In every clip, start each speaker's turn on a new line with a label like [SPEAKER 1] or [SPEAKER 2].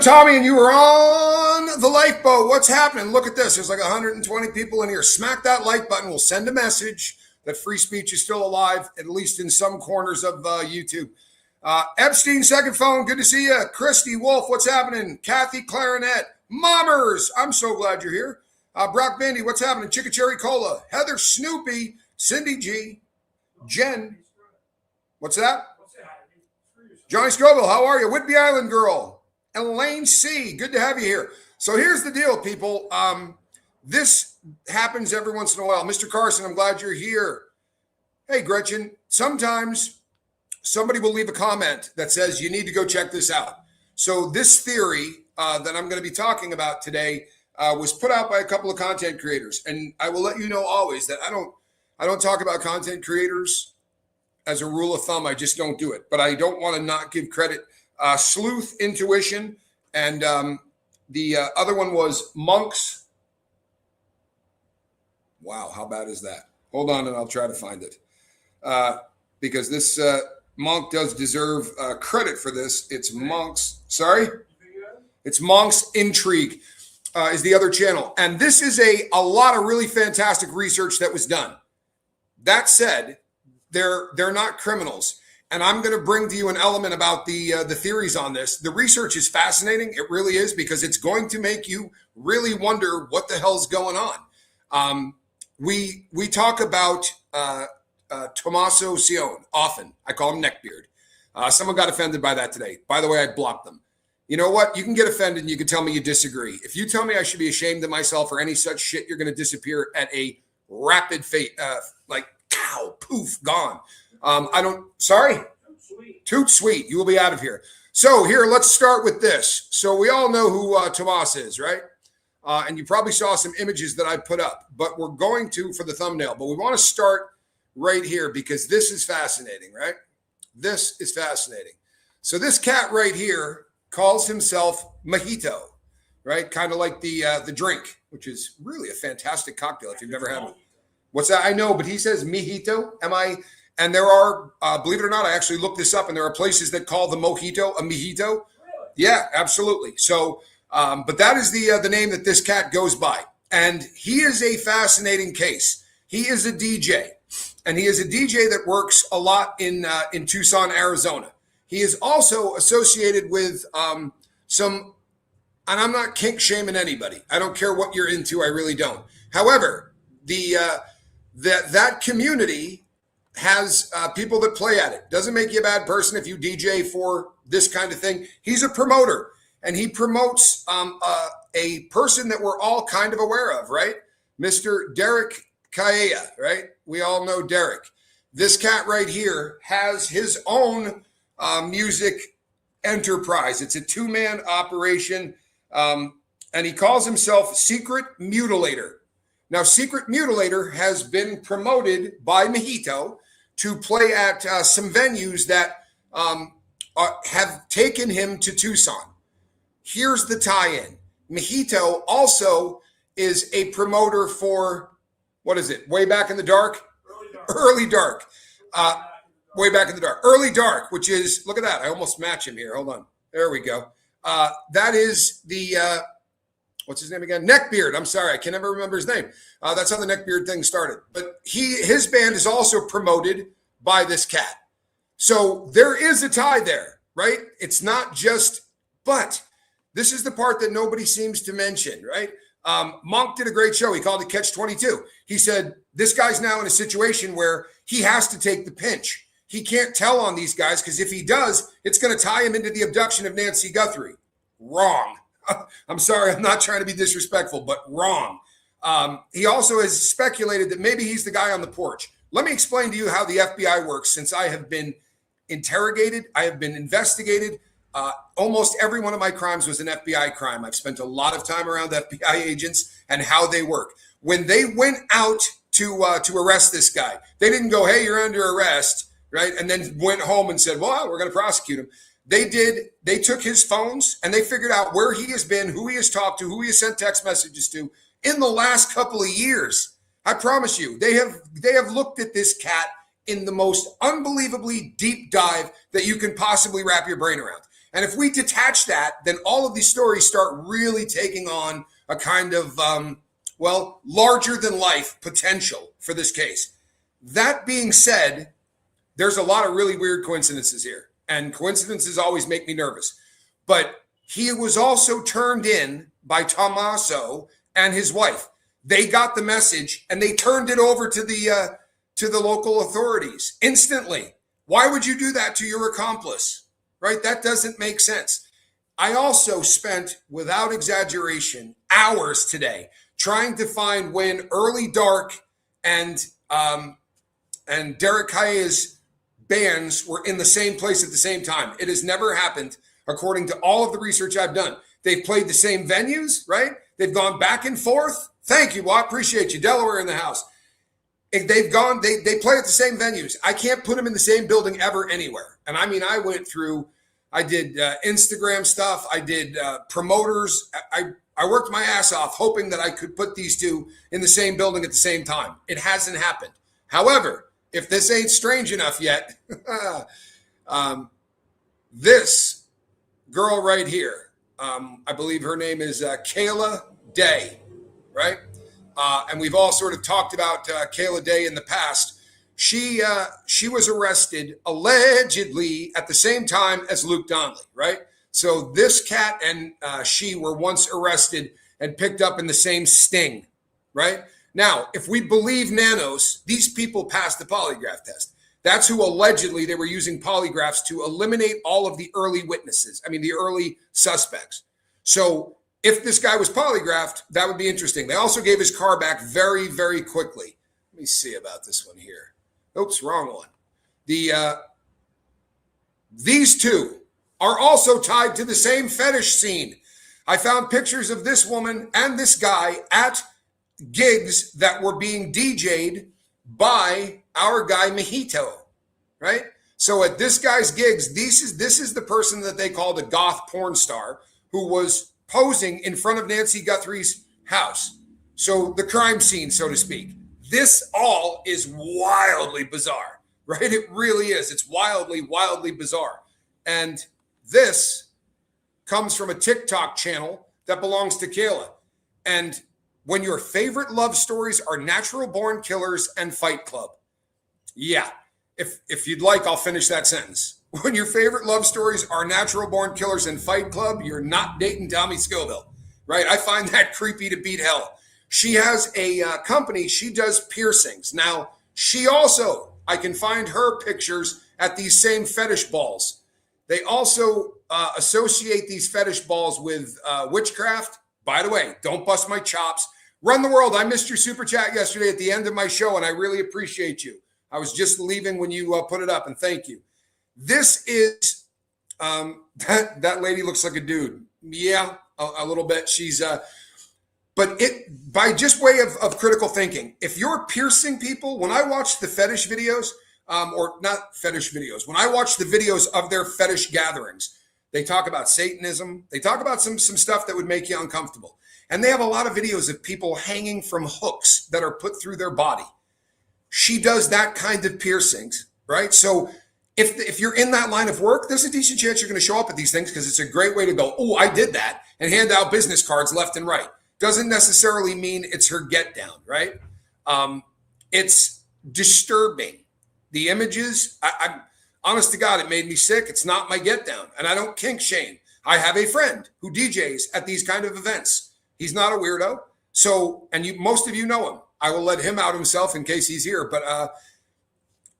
[SPEAKER 1] I'm Tommy, and you are on the lifeboat. What's happening? Look at this. There's like 120 people in here. Smack that like button. We'll send a message that free speech is still alive, at least in some corners of YouTube. Epstein, second phone. Good to see you. Christy Wolf, what's happening? Kathy Clarinet. Mommers, I'm so glad you're here. Brock Bandy, what's happening? Chicka Cherry Cola. Heather Snoopy. Cindy G. Jen. What's that? Johnny Scoville, how are you? Whitby Island Girl. Elaine C., good to have you here. So here's the deal, people. This happens every once in a while. Mr. Carson, I'm glad you're here. Hey, Gretchen, sometimes somebody will leave a comment that says you need to go check this out. So this theory that I'm going to be talking about today was put out by a couple of content creators. And I will let you know always that I don't talk about content creators as a rule of thumb. I just don't do it. But I don't want to not give credit. Sleuth Intuition, and the other one was Monks. Wow, how bad is that? Hold on, and I'll try to find it. Because this Monk does deserve credit for this. It's Monks. Sorry? It's Monk's Intrigue is the other channel. And this is a lot of really fantastic research that was done. That said, they're not criminals. And I'm going to bring to you an element about the theories on this. The research is fascinating. It really is, because it's going to make you really wonder what the hell's going on. We talk about Tommaso Cione often. I call him Neckbeard. Someone got offended by that today. By the way, I blocked them. You know what? You can get offended and you can tell me you disagree. If you tell me I should be ashamed of myself or any such shit, you're going to disappear at a rapid fate, like cow, poof, gone. Sorry? Toot sweet. You will be out of here. So here, let's start with this. So we all know who Tomas is, right? And you probably saw some images that I put up, but we're going to for the thumbnail. But we want to start right here because this is fascinating, right? This is fascinating. So this cat right here calls himself Mojito, right? Kind of like the drink, which is really a fantastic cocktail if you've never had one. What's that? I know, but he says Mojito. And there are, believe it or not, I actually looked this up, and there are places that call the mojito a mojito. Really? Yeah, absolutely. So, but that is the name that this cat goes by. And he is a fascinating case. He is a DJ, and he is a DJ that works a lot in Tucson, Arizona. He is also associated with some, and I'm not kink shaming anybody. I don't care what you're into. I really don't. However, that community has people that play at it. Doesn't make you a bad person if you DJ for this kind of thing. He's a promoter, and he promotes a person that we're all kind of aware of, right? Mr. Derek Kaea, right? We all know Derek. This cat right here has his own music enterprise. It's a two-man operation, and he calls himself Secret Mutilator. Now, Secret Mutilator has been promoted by Mojito to play at some venues that have taken him to Tucson. Here's the tie-in. Mojito also is a promoter for, what is it? Way Back in the Dark? Early Dark. Way Back in the Dark. Early Dark, which is, look at that. I almost match him here. Hold on. There we go. That is the... what's his name again? Neckbeard. I'm sorry. I can never remember his name. That's how the Neckbeard thing started. But his band is also promoted by this cat. So there is a tie there, right? It's not just, but this is the part that nobody seems to mention, right? Monk did a great show. He called it Catch 22. He said, this guy's now in a situation where he has to take the pinch. He can't tell on these guys because if he does, it's going to tie him into the abduction of Nancy Guthrie. Wrong. I'm sorry, I'm not trying to be disrespectful, but wrong. He also has speculated that maybe he's the guy on the porch. Let me explain to you how the FBI works. Since I have been interrogated, I have been investigated. Almost every one of my crimes was an FBI crime. I've spent a lot of time around FBI agents and how they work. When they went out to arrest this guy, they didn't go, hey, you're under arrest, right? And then went home and said, well, we're going to prosecute him. They took his phones and they figured out where he has been, who he has talked to, who he has sent text messages to in the last couple of years. I promise you, they have looked at this cat in the most unbelievably deep dive that you can possibly wrap your brain around. And if we detach that, then all of these stories start really taking on a kind of, larger than life potential for this case. That being said, there's a lot of really weird coincidences here. And coincidences always make me nervous. But he was also turned in by Tommaso and his wife. They got the message and they turned it over to the local authorities instantly. Why would you do that to your accomplice? Right? That doesn't make sense. I also spent, without exaggeration, hours today trying to find when Early Dark and Derek Kaye's bands were in the same place at the same time. It has never happened, according to all of the research I've done. They've played the same venues, right? They've gone back and forth. Thank you, Watt. Appreciate you. Delaware in the house. If they play at the same venues. I can't put them in the same building ever anywhere. And I mean, I did Instagram stuff. I did promoters. I worked my ass off hoping that I could put these two in the same building at the same time. It hasn't happened. However, if this ain't strange enough yet, this girl right here, I believe her name is Kayla Day, right? And we've all sort of talked about Kayla Day in the past. She was arrested allegedly at the same time as Luke Donnelly, right? So this cat and she were once arrested and picked up in the same sting, right? Now, if we believe Nanos, these people passed the polygraph test. That's who allegedly they were using polygraphs to eliminate all of the early witnesses. I mean, the early suspects. So if this guy was polygraphed, that would be interesting. They also gave his car back very, very quickly. Let me see about this one here. Oops, wrong one. These two are also tied to the same fetish scene. I found pictures of this woman and this guy at gigs that were being DJ'd by our guy Mojito, right? So at this guy's gigs, this is the person that they called a goth porn star who was posing in front of Nancy Guthrie's house. So the crime scene, so to speak. This all is wildly bizarre, right? It really is. It's wildly, wildly bizarre. And this comes from a TikTok channel that belongs to Kayla. And when your favorite love stories are Natural Born Killers and Fight Club. Yeah, if you'd like, I'll finish that sentence. When your favorite love stories are Natural Born Killers and Fight Club, you're not dating Tommy Scoville, right? I find that creepy to beat hell. She has a company. She does piercings. Now, she also, I can find her pictures at these same fetish balls. They also associate these fetish balls with witchcraft. By the way, don't bust my chops. Run the world. I missed your super chat yesterday at the end of my show, and I really appreciate you. I was just leaving when you put it up, and thank you. This is, that lady looks like a dude. Yeah, a little bit. She's, but it, by just way of critical thinking, if you're piercing people, when I watch the fetish videos, or not fetish videos, when I watch the videos of their fetish gatherings, they talk about Satanism. They talk about some stuff that would make you uncomfortable. And they have a lot of videos of people hanging from hooks that are put through their body. She does that kind of piercings, right? So if you're in that line of work, there's a decent chance you're going to show up at these things because it's a great way to go, oh, I did that, and hand out business cards left and right. Doesn't necessarily mean it's her get down, right? It's disturbing. The images, I'm honest to God, it made me sick. It's not my get down, and I don't kink shame. I have a friend who DJs at these kind of events. He's not a weirdo. So, and most of you know him. I will let him out himself in case he's here, but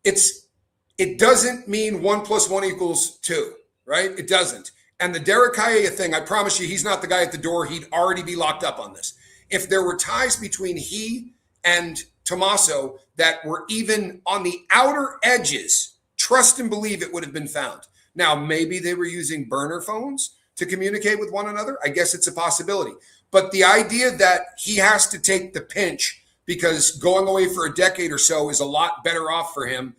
[SPEAKER 1] it doesn't mean 1 + 1 = 2, right? It doesn't. And the Derek Kaye thing, I promise you, he's not the guy at the door. He'd already be locked up on this. If there were ties between he and Tommaso that were even on the outer edges, trust and believe it would have been found. Now, maybe they were using burner phones to communicate with one another. I guess it's a possibility. But the idea that he has to take the pinch because going away for a decade or so is a lot better off for him,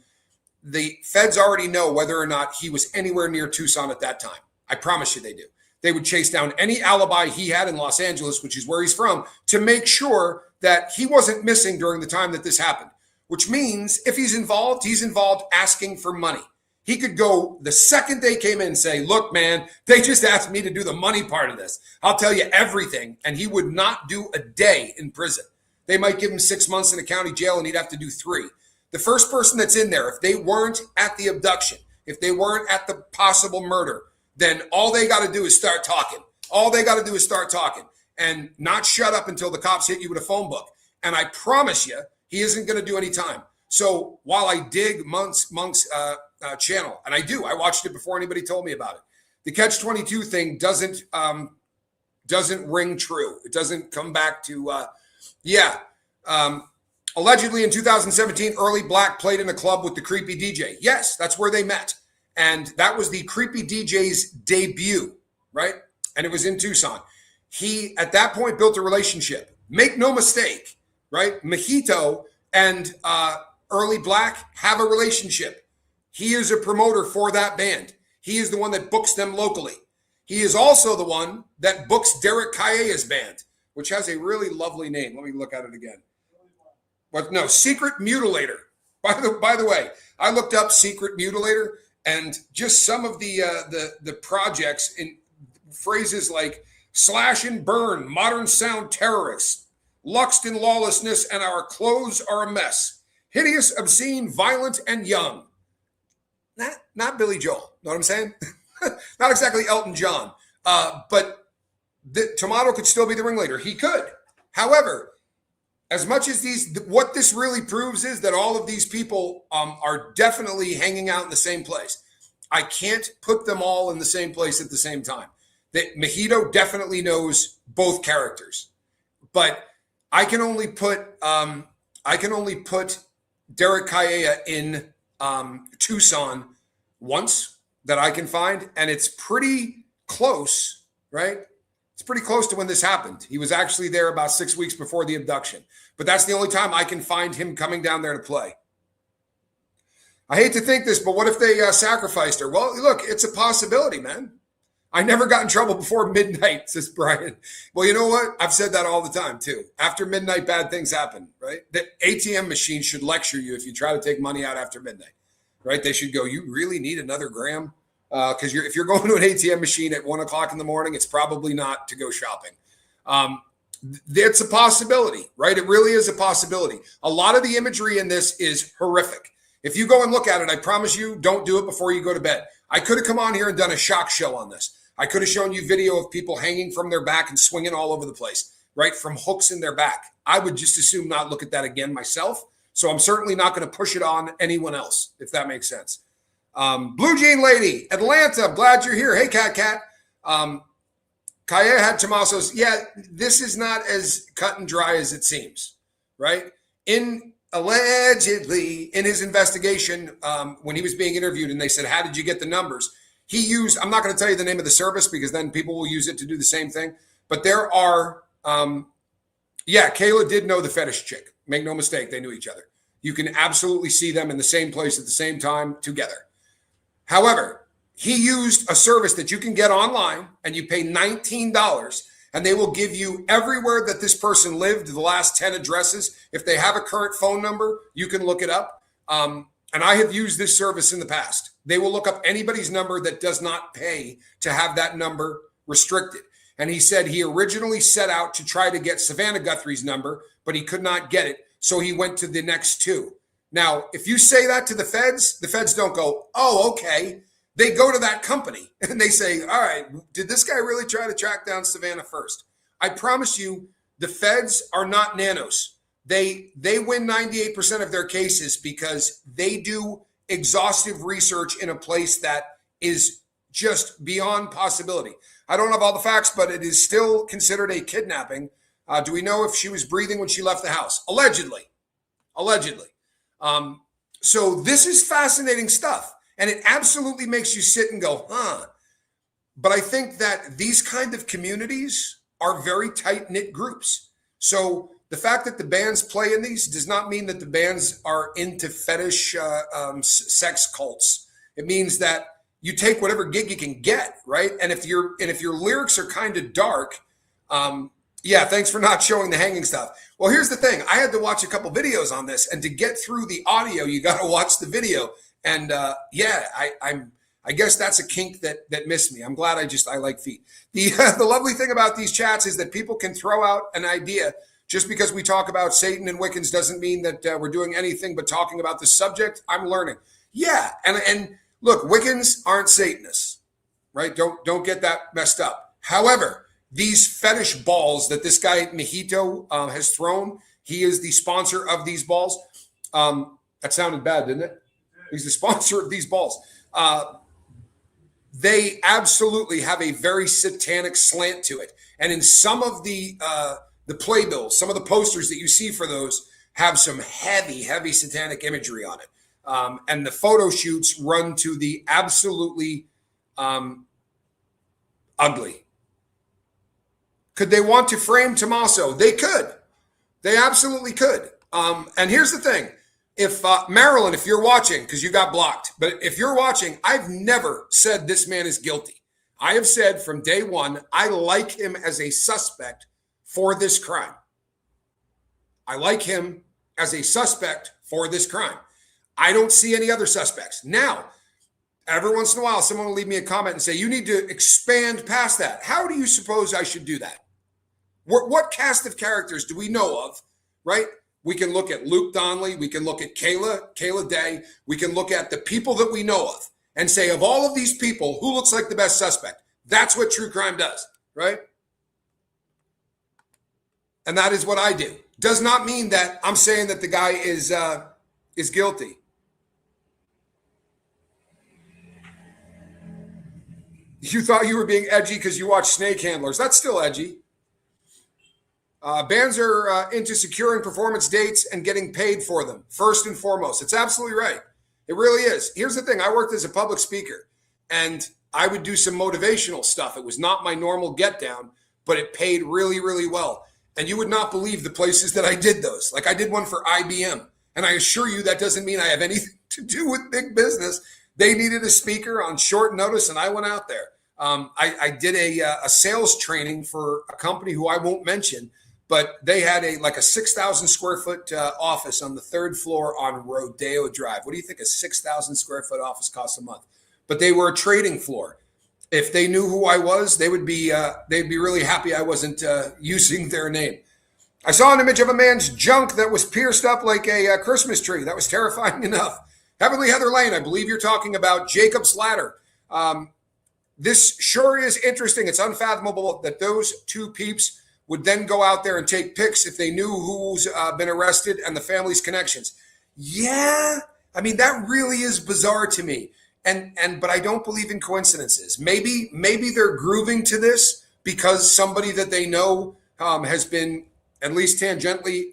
[SPEAKER 1] the feds already know whether or not he was anywhere near Tucson at that time. I promise you they do. They would chase down any alibi he had in Los Angeles, which is where he's from, to make sure that he wasn't missing during the time that this happened, which means if he's involved asking for money. He could go the second they came in and say, look, man, they just asked me to do the money part of this. I'll tell you everything. And he would not do a day in prison. They might give him 6 months in a county jail and he'd have to do 3. The first person that's in there, if they weren't at the abduction, if they weren't at the possible murder, then all they got to do is start talking. All they got to do is start talking and not shut up until the cops hit you with a phone book. And I promise you, he isn't going to do any time. So while I dig Monk's channel, and I watched it before anybody told me about it. The Catch-22 thing doesn't ring true. It doesn't come back to, allegedly in 2017, Early Black played in a club with the creepy DJ. Yes, that's where they met. And that was the creepy DJ's debut, right? And it was in Tucson. He, at that point, built a relationship. Make no mistake, right? Mojito and Early Black have a relationship. He is a promoter for that band. He is the one that books them locally. He is also the one that books Derek Calleja's band, which has a really lovely name. Let me look at it again. But no, Secret Mutilator. By the way, I looked up Secret Mutilator, and just some of the projects in phrases like slash and burn, modern sound terrorists, lust and lawlessness, and our clothes are a mess. Hideous, obscene, violent, and young. Not Billy Joel. Know what I'm saying? Not exactly Elton John. But the Tomato could still be the ringleader. He could. However, as much as what this really proves is that all of these people are definitely hanging out in the same place. I can't put them all in the same place at the same time. That Mojito definitely knows both characters, but I can only put Derek Calleja in Tucson once that I can find, and it's pretty close, right? It's pretty close to when this happened. He was actually there about 6 weeks before the abduction, but that's the only time I can find him coming down there to play. I hate to think this, but what if they sacrificed her? Well, look, it's a possibility, man. I never got in trouble before midnight, says Brian. Well, you know what? I've said that all the time, too. After midnight, bad things happen, right? The ATM machine should lecture you if you try to take money out after midnight, right? They should go, you really need another gram? Because if you're going to an ATM machine at 1 o'clock in the morning, it's probably not to go shopping. It's a possibility, right? It really is a possibility. A lot of the imagery in this is horrific. If you go and look at it, I promise you, don't do it before you go to bed. I could have come on here and done a shock show on this. I could have shown you video of people hanging from their back and swinging all over the place, right? From hooks in their back. I would just as soon not look at that again myself. So I'm certainly not going to push it on anyone else, if that makes sense. Blue Jean Lady, Atlanta, I'm glad you're here. Hey, Cat. Calleja had Tomaso's. Yeah, this is not as cut and dry as it seems, right? Allegedly, in his investigation, when he was being interviewed and they said, how did you get the numbers? He used, I'm not going to tell you the name of the service because then people will use it to do the same thing. But there are, Kayla did know the fetish chick. Make no mistake, they knew each other. You can absolutely see them in the same place at the same time together. However, he used a service that you can get online and you pay $19 and they will give you everywhere that this person lived, the last 10 addresses. If they have a current phone number, you can look it up. And I have used this service in the past. They will look up anybody's number that does not pay to have that number restricted. And he said he originally set out to try to get Savannah Guthrie's number, but he could not get it. So he went to the next two. Now, if you say that to the feds don't go, oh, okay. They go to that company and they say, all right, did this guy really try to track down Savannah first? I promise you, the feds are not nanos. They win 98% of their cases because they do exhaustive research in a place that is just beyond possibility. I don't have all the facts, but it is still considered a kidnapping. Do we know if she was breathing when she left the house? Allegedly. So this is fascinating stuff. And it absolutely makes you sit and go, huh. But I think that these kind of communities are very tight-knit groups. So the fact that the bands play in these does not mean that the bands are into fetish sex cults. It means that you take whatever gig you can get, right? And if your lyrics are kind of dark, thanks for not showing the hanging stuff. Well, here's the thing. I had to watch a couple videos on this, and to get through the audio, you got to watch the video. And I guess that's a kink that missed me. I'm glad I like feet. The lovely thing about these chats is that people can throw out an idea. Just because we talk about Satan and Wiccans doesn't mean that we're doing anything but talking about the subject. I'm learning. Yeah, and look, Wiccans aren't Satanists, right? Don't get that messed up. However, these fetish balls that this guy Mejito has thrown, he is the sponsor of these balls. That sounded bad, didn't it? He's the sponsor of these balls. They absolutely have a very satanic slant to it, and in some of the playbills, some of the posters that you see for those have some heavy satanic imagery on it. And the photo shoots run to the absolutely ugly. Could they want to frame Tommaso? They could. They absolutely could. And here's the thing. If Marilyn, if you're watching, because you got blocked, but if you're watching, I've never said this man is guilty. I have said from day one, I like him as a suspect for this crime. I like him as a suspect for this crime. I don't see any other suspects. Now, every once in a while, someone will leave me a comment and say, you need to expand past that. How do you suppose I should do that? What cast of characters do we know of, right? We can look at Luke Donnelly. We can look at Kayla Day. We can look at the people that we know of and say, of all of these people, who looks like the best suspect? That's what true crime does, right? And that is what I do. Does not mean that I'm saying that the guy is guilty. You thought you were being edgy because you watched Snake Handlers. That's still edgy. Bands are into securing performance dates and getting paid for them, first and foremost. It's absolutely right. It really is. Here's the thing. I worked as a public speaker, and I would do some motivational stuff. It was not my normal get down, but it paid really, really well. And you would not believe the places that I did those. Like I did one for IBM. And I assure you that doesn't mean I have anything to do with big business. They needed a speaker on short notice, and I went out there. I did a sales training for a company who I won't mention, but they had a 6,000 square foot office on the third floor on Rodeo Drive. What do you think a 6,000 square foot office costs a month? But they were a trading floor. If they knew who I was, they'd be really happy I wasn't using their name. I saw an image of a man's junk that was pierced up like a Christmas tree. That was terrifying enough. Heavenly Heather Lane, I believe you're talking about Jacob's Ladder. This sure is interesting. It's unfathomable that those two peeps would then go out there and take pics if they knew who's been arrested and the family's connections. Yeah, I mean, that really is bizarre to me. But I don't believe in coincidences. Maybe they're grooving to this because somebody that they know has been at least tangentially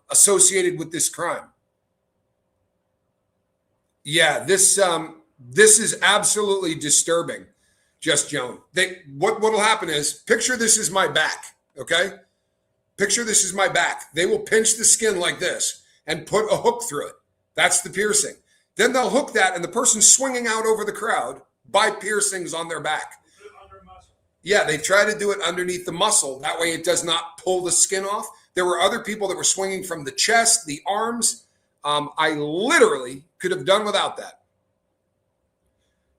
[SPEAKER 1] associated with this crime. Yeah, this is absolutely disturbing. Just Joan. What'll happen is, picture this is my back, okay? Picture this is my back. They will pinch the skin like this and put a hook through it. That's the piercing. Then they'll hook that, and the person's swinging out over the crowd by piercings on their back. Yeah, they try to do it underneath the muscle. That way it does not pull the skin off. There were other people that were swinging from the chest, the arms. I literally could have done without that.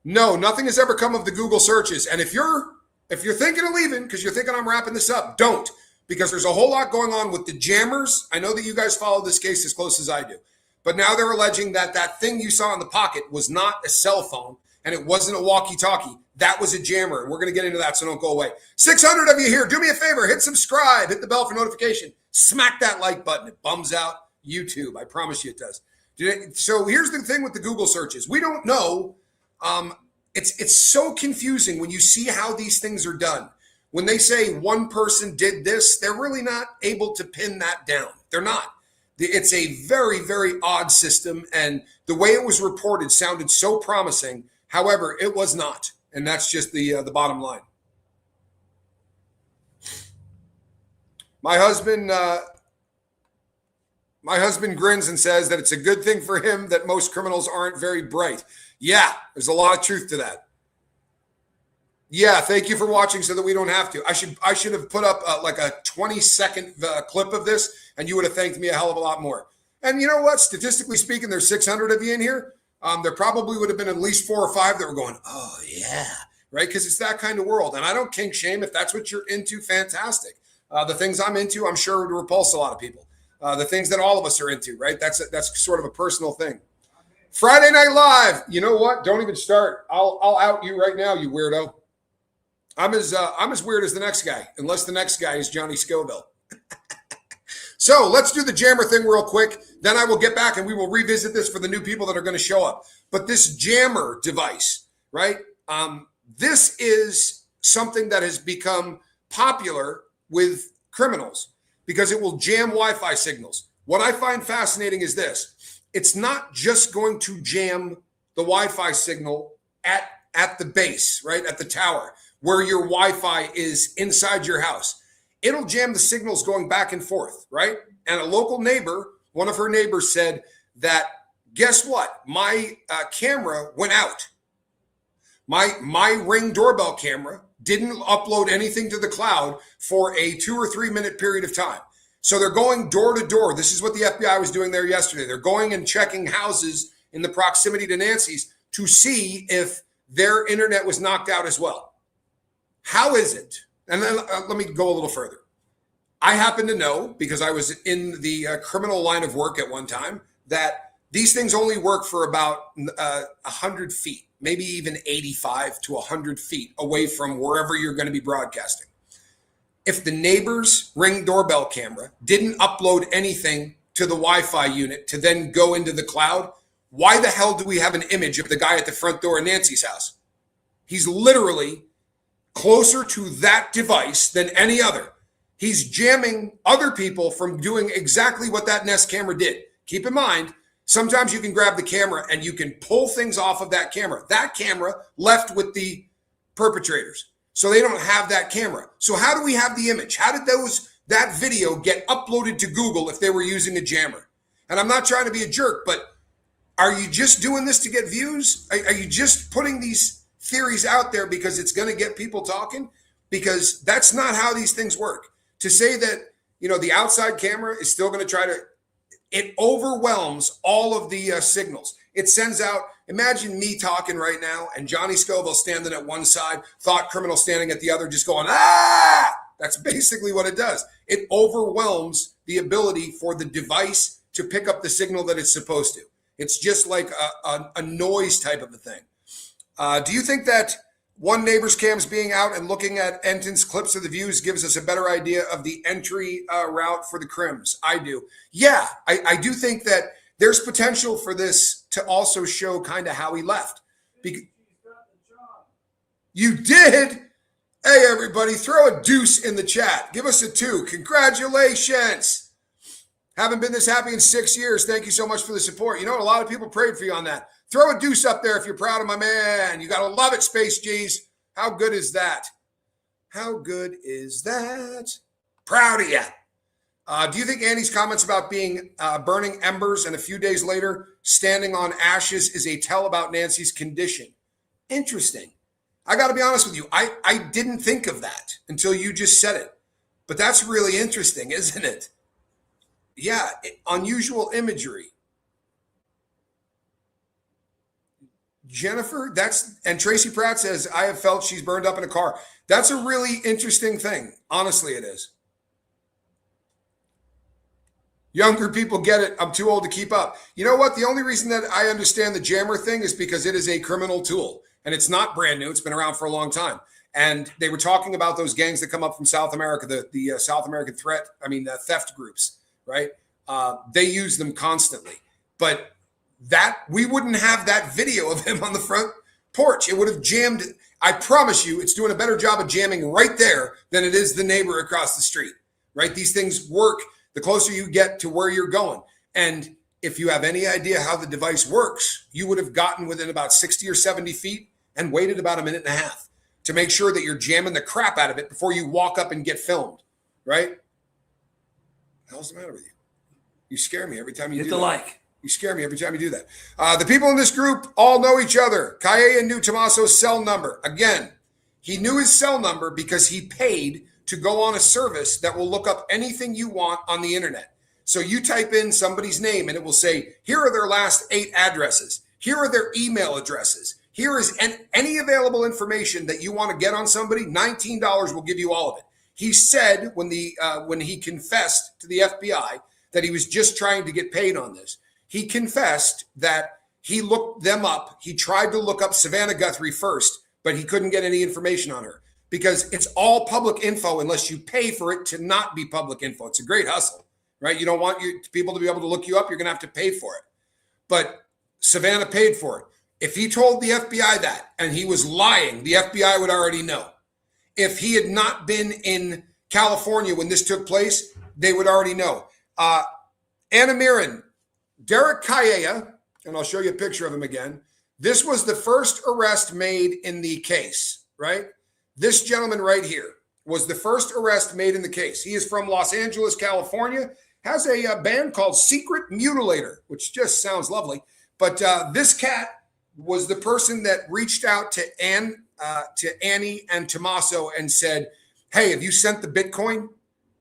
[SPEAKER 1] No, nothing has ever come of the Google searches. And if you're thinking of leaving because you're thinking I'm wrapping this up, don't. Because there's a whole lot going on with the jammers. I know that you guys follow this case as close as I do. But now they're alleging that thing you saw in the pocket was not a cell phone and it wasn't a walkie-talkie. That was a jammer. And we're going to get into that, so don't go away. 600 of you here. Do me a favor. Hit subscribe. Hit the bell for notification. Smack that like button. It bums out YouTube. I promise you it does. So here's the thing with the Google searches. We don't know. It's so confusing when you see how these things are done. When they say one person did this, they're really not able to pin that down. They're not. It's a very, very odd system, and the way it was reported sounded so promising. However, it was not, and that's just the bottom line. My husband grins and says that it's a good thing for him that most criminals aren't very bright. Yeah, there's a lot of truth to that. Yeah, thank you for watching so that we don't have to. I should have put up like a 20-second clip of this, and you would have thanked me a hell of a lot more. And you know what? Statistically speaking, there's 600 of you in here. there probably would have been at least 4 or 5 that were going, oh, yeah, right? Because it's that kind of world. And I don't kink shame. If that's what you're into, fantastic. The things I'm into, I'm sure would repulse a lot of people. The things that all of us are into, right? That's sort of a personal thing. Friday Night Live. You know what? Don't even start. I'll out you right now, you weirdo. I'm as weird as the next guy, unless the next guy is Johnny Scoville. So let's do the jammer thing real quick. Then I will get back and we will revisit this for the new people that are going to show up. But this jammer device, right? This is something that has become popular with criminals because it will jam Wi-Fi signals. What I find fascinating is this. It's not just going to jam the Wi-Fi signal at the base, right? At the tower where your Wi-Fi is inside your house. It'll jam the signals going back and forth, right? And a local neighbor, one of her neighbors said that, guess what? My camera went out. My Ring doorbell camera didn't upload anything to the cloud for a 2 or 3 minute period of time. So they're going door to door. This is what the FBI was doing there yesterday. They're going and checking houses in the proximity to Nancy's to see if their internet was knocked out as well. How is it? And then let me go a little further. I happen to know, because I was in the criminal line of work at one time, that these things only work for about 100 feet, maybe even 85 to 100 feet away from wherever you're going to be broadcasting. If the neighbor's Ring doorbell camera didn't upload anything to the Wi-Fi unit to then go into the cloud, why the hell do we have an image of the guy at the front door of Nancy's house? He's literally closer to that device than any other. He's jamming other people from doing exactly what that Nest camera did. Keep in mind, sometimes you can grab the camera and you can pull things off of that camera. That camera left with the perpetrators. So they don't have that camera. So how do we have the image? How did that video get uploaded to Google if they were using a jammer? And I'm not trying to be a jerk, but are you just doing this to get views? Are you just putting these theories out there because it's going to get people talking? Because that's not how these things work. To say that, the outside camera is still going to try to, it overwhelms all of the signals. It sends out, imagine me talking right now and Johnny Scoville standing at one side, thought criminal standing at the other, just going, ah! That's basically what it does. It overwhelms the ability for the device to pick up the signal that it's supposed to. It's just like a noise type of a thing. Do you think that one neighbor's cams being out and looking at Enton's clips of the views gives us a better idea of the entry route for the crims? I do. Yeah, I do think that there's potential for this to also show kind of how he left. You did? Hey, everybody, throw a deuce in the chat. Give us a 2. Congratulations. Haven't been this happy in 6 years. Thank you so much for the support. A lot of people prayed for you on that. Throw a deuce up there if you're proud of my man. You got to love it, Space G's. How good is that? How good is that? Proud of you. Do you think Andy's comments about being burning embers and a few days later standing on ashes is a tell about Nancy's condition? Interesting. I got to be honest with you. I didn't think of that until you just said it. But that's really interesting, isn't it? Yeah, unusual imagery. Jennifer, and Tracy Pratt says, I have felt she's burned up in a car. That's a really interesting thing. Honestly, it is. Younger people get it. I'm too old to keep up. You know what? The only reason that I understand the jammer thing is because it is a criminal tool. And it's not brand new. It's been around for a long time. And they were talking about those gangs that come up from South America, the South American theft groups, right? They use them constantly. But that we wouldn't have that video of him on the front porch. It would have jammed. I promise you, it's doing a better job of jamming right there than it is the neighbor across the street, right? These things work the closer you get to where you're going. And if you have any idea how the device works, you would have gotten within about 60 or 70 feet and waited about a minute and a half to make sure that you're jamming the crap out of it before you walk up and get filmed, right? What the hell's the matter with you? You scare me every time you do that. Hit the like. You scare me every time you do that. The people in this group all know each other. Kaye knew Tommaso's cell number. Again, he knew his cell number because he paid to go on a service that will look up anything you want on the internet. So you type in somebody's name and it will say, here are their last 8 addresses. Here are their email addresses. Here is any available information that you want to get on somebody. $19 will give you all of it. He said when he confessed to the FBI that he was just trying to get paid on this. He confessed that he looked them up. He tried to look up Savannah Guthrie first, but he couldn't get any information on her because it's all public info unless you pay for it to not be public info. It's a great hustle, right? You don't want people to be able to look you up. You're going to have to pay for it. But Savannah paid for it. If he told the FBI that and he was lying, the FBI would already know. If he had not been in California when this took place, they would already know. Anna Mirren, Derek Calleja, and I'll show you a picture of him again. This was the first arrest made in the case, right? This gentleman right here was the first arrest made in the case. He is from Los Angeles, California, has a band called Secret Mutilator, which just sounds lovely. But this cat was the person that reached out to Annie and Tommaso and said, hey, have you sent the Bitcoin?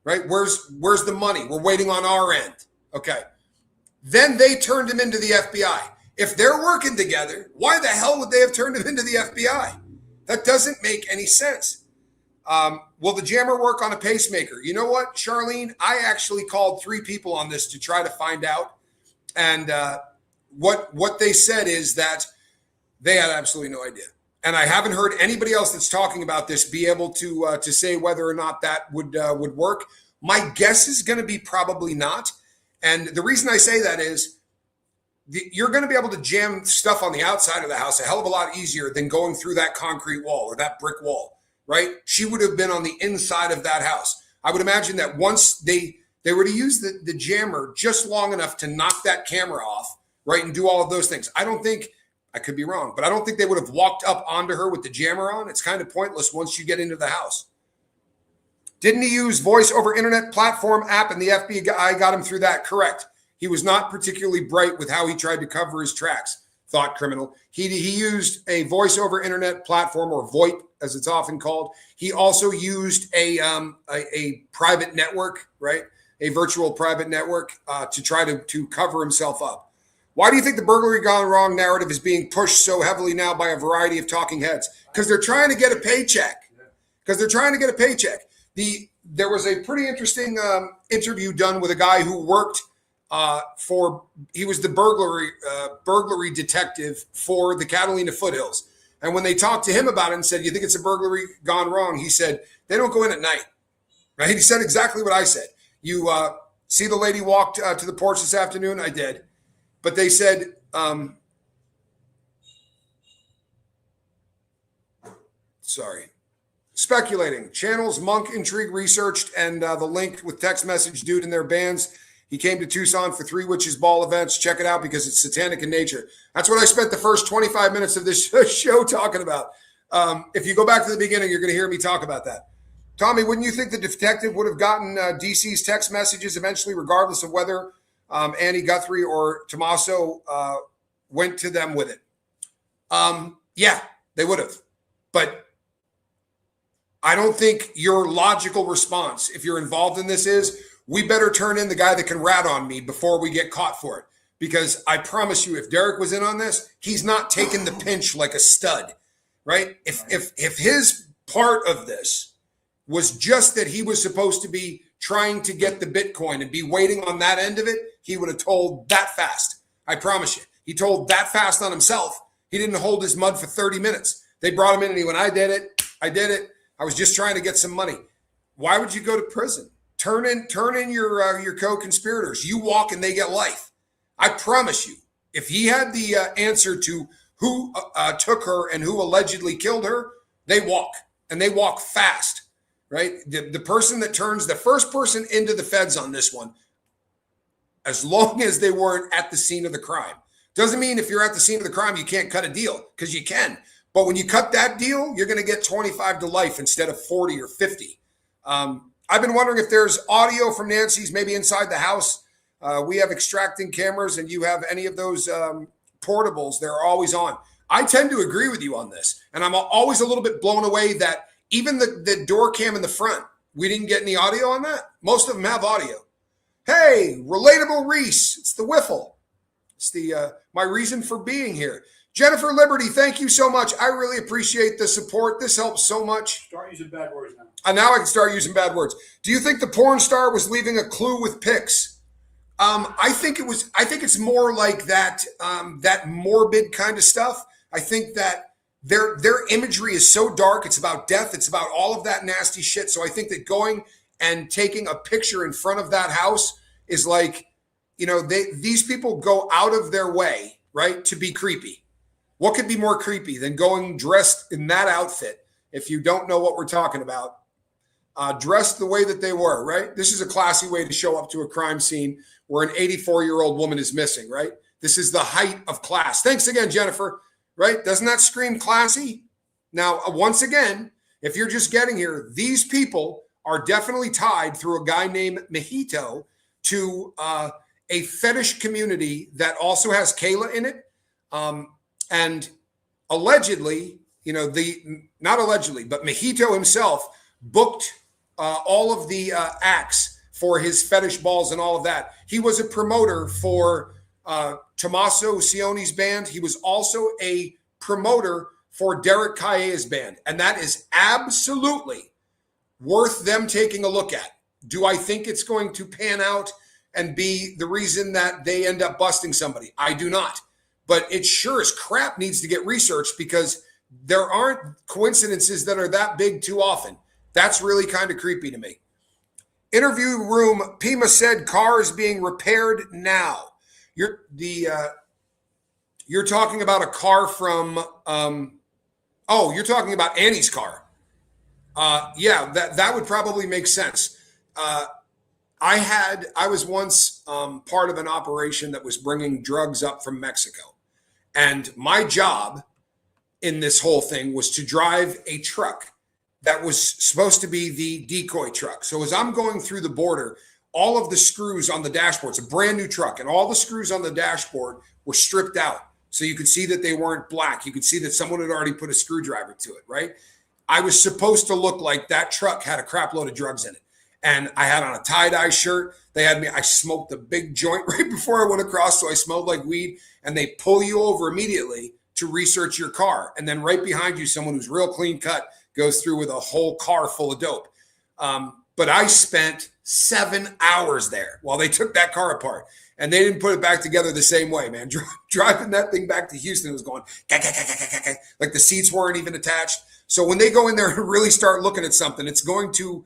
[SPEAKER 1] Right? Where's the money? We're waiting on our end. Okay. Then they turned him into the FBI. If they're working together, why the hell would they have turned him into the FBI? That doesn't make any sense. Will the jammer work on a pacemaker? You know what, Charlene? I actually called 3 people on this to try to find out. And what they said is that they had absolutely no idea. And I haven't heard anybody else that's talking about this be able to say whether or not that would work. My guess is going to be probably not. And the reason I say that is you're going to be able to jam stuff on the outside of the house a hell of a lot easier than going through that concrete wall or that brick wall, right? She would have been on the inside of that house. I would imagine that once they were to use the jammer just long enough to knock that camera off, right, and do all of those things. I don't think, I could be wrong, but I don't think they would have walked up onto her with the jammer on. It's kind of pointless once you get into the house. Didn't he use voice over internet platform app and the FBI got him through that? Correct. He was not particularly bright with how he tried to cover his tracks, thought criminal. He used a voice over internet platform, or VoIP as it's often called. He also used a private network, right? A virtual private network to try to cover himself up. Why do you think the burglary gone wrong narrative is being pushed so heavily now by a variety of talking heads? Because they're trying to get a paycheck. There was a pretty interesting interview done with a guy who worked he was the burglary detective for the Catalina foothills. And when they talked to him about it and said, you think it's a burglary gone wrong? He said, they don't go in at night. Right? He said exactly what I said. You see the lady walked to the porch this afternoon? I did. But they said, speculating. Channels Monk Intrigue researched and the link with text message dude in their bands. He came to Tucson for 3 Witches Ball events. Check it out because it's satanic in nature. That's what I spent the first 25 minutes of this show talking about. If you go back to the beginning, you're going to hear me talk about that. Tommy, wouldn't you think the detective would have gotten DC's text messages eventually, regardless of whether Annie Guthrie or Tommaso went to them with it? Yeah, they would have. But I don't think your logical response, if you're involved in this, is we better turn in the guy that can rat on me before we get caught for it. Because I promise you, if Derek was in on this, he's not taking the pinch like a stud, right? If his part of this was just that he was supposed to be trying to get the Bitcoin and be waiting on that end of it, he would have told that fast. I promise you. He told that fast on himself. He didn't hold his mud for 30 minutes. They brought him in and he went, I did it. I was just trying to get some money. Why would you go to prison? Turn in your co-conspirators. You walk and they get life. I promise you, if he had the answer to who took her and who allegedly killed her, they walk, and they walk fast, right? The person that turns the first person into the feds on this one, as long as they weren't at the scene of the crime. Doesn't mean if you're at the scene of the crime, you can't cut a deal, because you can. But when you cut that deal, you're going to get 25 to life instead of 40 or 50. I've been wondering if there's audio from Nancy's maybe inside the house. We have extracting cameras, and you have any of those portables. They're always on. I tend to agree with you on this. And I'm always a little bit blown away that even the door cam in the front, we didn't get any audio on that. Most of them have audio. Hey, Relatable Reese, it's the Wiffle. It's the my reason for being here. Jennifer Liberty, thank you so much. I really appreciate the support. This helps so much.
[SPEAKER 2] Start using bad words now.
[SPEAKER 1] And now I can start using bad words. Do you think the porn star was leaving a clue with pics? I think it was. I think it's more like that. That morbid kind of stuff. I think that their imagery is so dark. It's about death. It's about all of that nasty shit. So I think that going and taking a picture in front of that house is like, these people go out of their way, right, to be creepy. What could be more creepy than going dressed in that outfit? If you don't know what we're talking about, dressed the way that they were, right? This is a classy way to show up to a crime scene where an 84-year-old woman is missing, right? This is the height of class. Thanks again, Jennifer, right? Doesn't that scream classy? Now, once again, if you're just getting here, these people are definitely tied through a guy named Mojito to a fetish community that also has Kayla in it. And allegedly, not allegedly, but Mojito himself booked all of the acts for his fetish balls and all of that. He was a promoter for Tommaso Sione's band. He was also a promoter for Derek Calleja's band. And that is absolutely worth them taking a look at. Do I think it's going to pan out and be the reason that they end up busting somebody? I do not. But it sure as crap needs to get researched because there aren't coincidences that are that big too often. That's really kind of creepy to me. Interview room, Pima said car is being repaired now. You're talking about a car from, you're talking about Annie's car. Yeah, that would probably make sense. I was once part of an operation that was bringing drugs up from Mexico. And my job in this whole thing was to drive a truck that was supposed to be the decoy truck. So as I'm going through the border, all of the screws on the dashboard, it's a brand new truck, and all the screws on the dashboard were stripped out. So you could see that they weren't black. You could see that someone had already put a screwdriver to it, right? I was supposed to look like that truck had a crap load of drugs in it. And I had on a tie-dye shirt. I smoked a big joint right before I went across, so I smelled like weed. And they pull you over immediately to research your car. And then right behind you, someone who's real clean cut goes through with a whole car full of dope. But I spent 7 hours there while they took that car apart. And they didn't put it back together the same way, man. Driving that thing back to Houston, it was going, like the seats weren't even attached. So when they go in there and really start looking at something, it's going to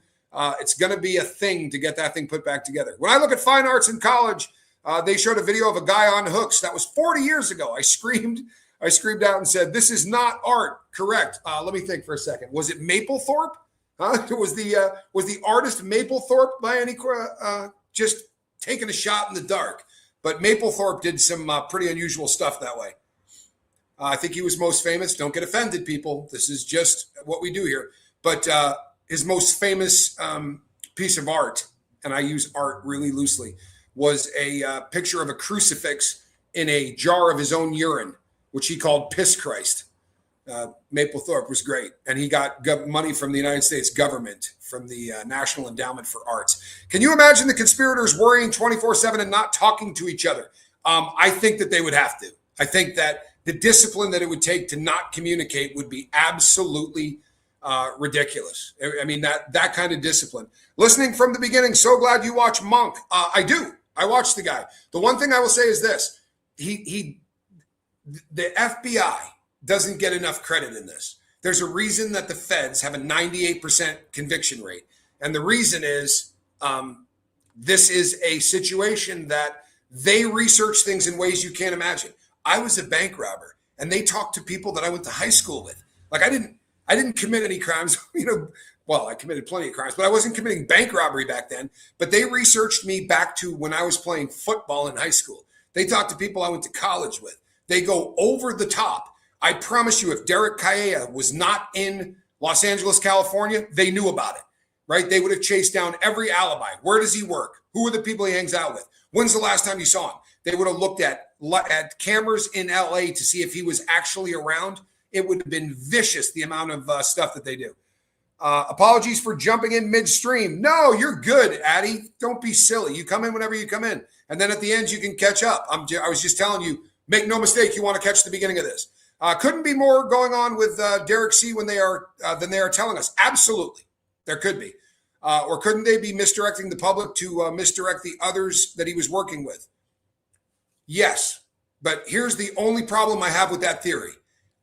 [SPEAKER 1] be a thing to get that thing put back together. When I look at fine arts in college, they showed a video of a guy on hooks. That was 40 years ago. I screamed out and said, "This is not art." Correct. Let me think for a second. Was it Mapplethorpe? Was the artist Mapplethorpe by any just taking a shot in the dark? But Mapplethorpe did some pretty unusual stuff that way. I think he was most famous. Don't get offended, people. This is just what we do here. But his most famous piece of art, and I use art really loosely, was a picture of a crucifix in a jar of his own urine, which he called Piss Christ. Mapplethorpe was great. And he got money from the United States government, from the National Endowment for Arts. Can you imagine the conspirators worrying 24/7 and not talking to each other? I think that they would have to. I think that the discipline that it would take to not communicate would be absolutely ridiculous. I mean, that kind of discipline. Listening from the beginning, so glad you watch Monk. I do. I watch the guy. The one thing I will say is this. The FBI doesn't get enough credit in this. There's a reason that the feds have a 98% conviction rate. And the reason is this is a situation that they research things in ways you can't imagine. I was a bank robber, and they talked to people that I went to high school with. Like I didn't commit any crimes, well, I committed plenty of crimes, but I wasn't committing bank robbery back then. But they researched me back to when I was playing football in high school. They talked to people I went to college with. They go over the top. I promise you, if Derek Calleja was not in Los Angeles, California, they knew about it, right? They would have chased down every alibi. Where does he work? Who are the people he hangs out with? When's the last time you saw him? They would have looked at cameras in LA to see if he was actually around. It would have been vicious, the amount of stuff that they do. Apologies for jumping in midstream. No, you're good, Addy. Don't be silly. You come in whenever you come in. And then at the end, you can catch up. I was just telling you, make no mistake, you want to catch the beginning of this. Couldn't be more going on with Derek C. than they are telling us. Absolutely. There could be. Or couldn't they be misdirecting the public to misdirect the others that he was working with? Yes. But here's the only problem I have with that theory.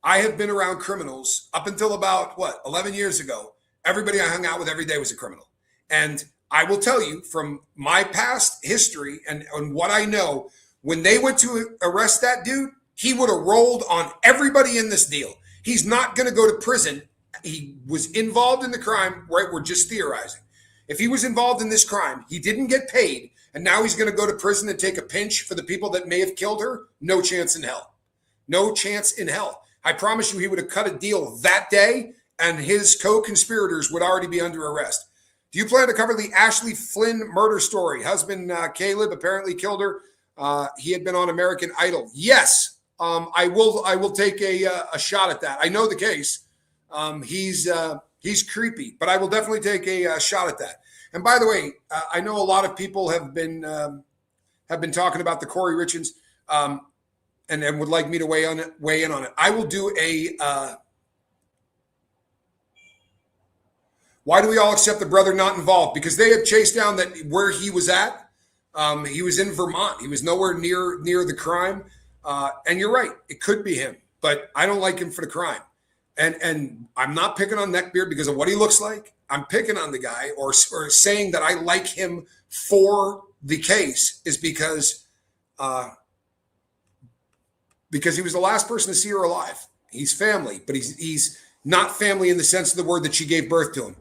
[SPEAKER 1] I have been around criminals up until about, 11 years ago. Everybody I hung out with every day was a criminal. And I will tell you from my past history and what I know, when they went to arrest that dude, he would have rolled on everybody in this deal. He's not going to go to prison. He was involved in the crime, right? We're just theorizing. If he was involved in this crime, he didn't get paid, and now he's going to go to prison and take a pinch for the people that may have killed her. No chance in hell. No chance in hell. I promise you he would have cut a deal that day, and his co-conspirators would already be under arrest. Do you plan to cover the Ashley Flynn murder story? Husband Caleb apparently killed her. He had been on American Idol. Yes, I will take a shot at that. I know the case. He's creepy, but I will definitely take a shot at that. And by the way, I know a lot of people have been talking about the Corey Richards, and would like me to weigh in on it. I will do a. Why do we all accept the brother not involved? Because they have chased down that where he was at. He was in Vermont. He was nowhere near the crime. And you're right, it could be him, but I don't like him for the crime. And I'm not picking on Neckbeard because of what he looks like. I'm picking on the guy or saying that I like him for the case is because he was the last person to see her alive. He's family, but he's not family in the sense of the word that she gave birth to him.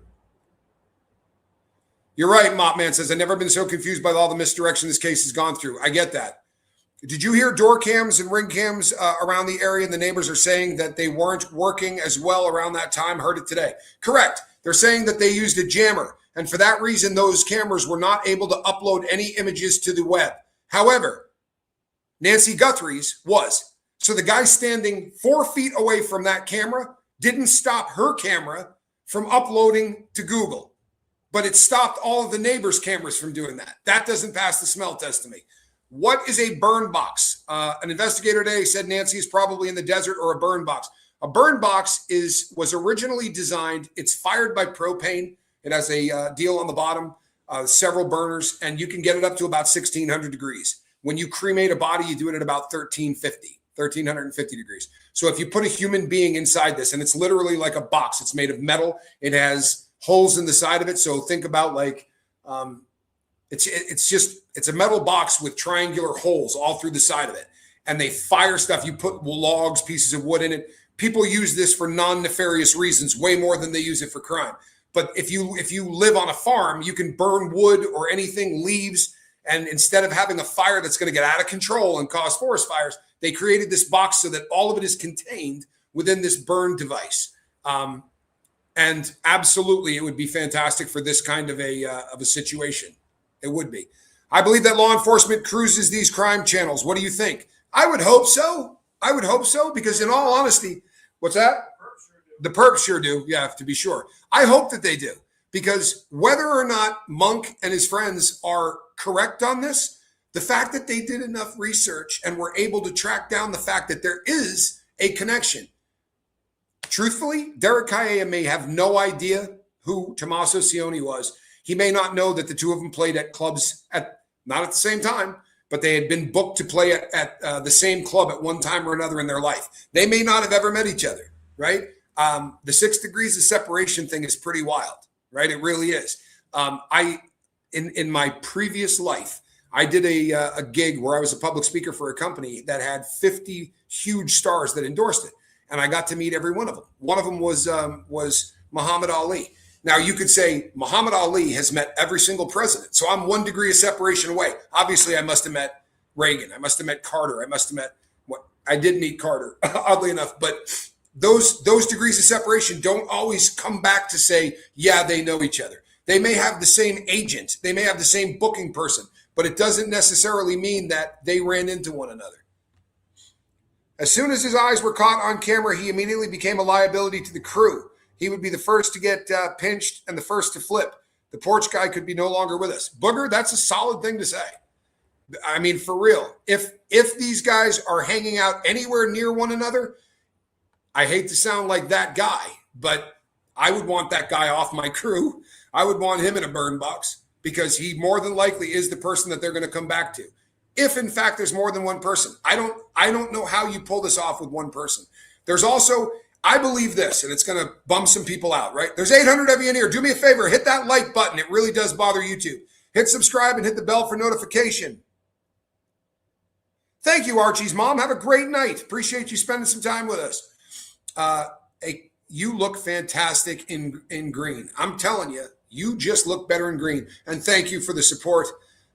[SPEAKER 1] You're right, Mopman says, I've never been so confused by all the misdirection this case has gone through. I get that. Did you hear door cams and ring cams around the area, and the neighbors are saying that they weren't working as well around that time? Heard it today. Correct. They're saying that they used a jammer, and for that reason, those cameras were not able to upload any images to the web. However, Nancy Guthrie's was. So the guy standing 4 feet away from that camera didn't stop her camera from uploading to Google, but it stopped all of the neighbors' cameras from doing that. That doesn't pass the smell test to me. What is a burn box? An investigator today said Nancy is probably in the desert or a burn box. A burn box was originally designed. It's fired by propane. It has a deal on the bottom, several burners, and you can get it up to about 1,600 degrees. When you cremate a body, you do it at about 1,350 degrees. So if you put a human being inside this, and it's literally like a box, it's made of metal. It has holes in the side of it. So think about like, it's a metal box with triangular holes all through the side of it. And they fire stuff. You put logs, pieces of wood in it. People use this for non-nefarious reasons, way more than they use it for crime. But if you live on a farm, you can burn wood or anything, leaves. And instead of having a fire that's going to get out of control and cause forest fires, they created this box so that all of it is contained within this burn device. And absolutely, it would be fantastic for this kind of a situation. It would be. I believe that law enforcement cruises these crime channels. What do you think? I would hope so. Because in all honesty, what's that? The perps sure do. Yeah, to be sure. I hope that they do. Because whether or not Monk and his friends are correct on this, the fact that they did enough research and were able to track down the fact that there is a connection. Truthfully, Derek Kaya may have no idea who Tommaso Cioni was. He may not know that the two of them played at clubs not at the same time, but they had been booked to play at the same club at one time or another in their life. They may not have ever met each other, right? The 6 degrees of separation thing is pretty wild, right? It really is. In my previous life, I did a gig where I was a public speaker for a company that had 50 huge stars that endorsed it. And I got to meet every one of them. One of them was Muhammad Ali. Now, you could say Muhammad Ali has met every single president. So I'm 1 degree of separation away. Obviously, I must have met Reagan. I must have met Carter. I did meet Carter, oddly enough. But those degrees of separation don't always come back to say, yeah, they know each other. They may have the same agent. They may have the same booking person. But it doesn't necessarily mean that they ran into one another. As soon as his eyes were caught on camera, he immediately became a liability to the crew. He would be the first to get pinched and the first to flip. The porch guy could be no longer with us. Booger, that's a solid thing to say. I mean, for real, if these guys are hanging out anywhere near one another, I hate to sound like that guy, but I would want that guy off my crew. I would want him in a burn box because he more than likely is the person that they're going to come back to. If in fact there's more than one person, I don't know how you pull this off with one person. There's also, I believe this, and it's going to bum some people out, right? There's 800 of you in here. Do me a favor, hit that like button. It really does bother YouTube. Hit subscribe and hit the bell for notification. Thank you, Archie's mom. Have a great night. Appreciate you spending some time with us. You look fantastic in green. I'm telling you, you just look better in green. And thank you for the support.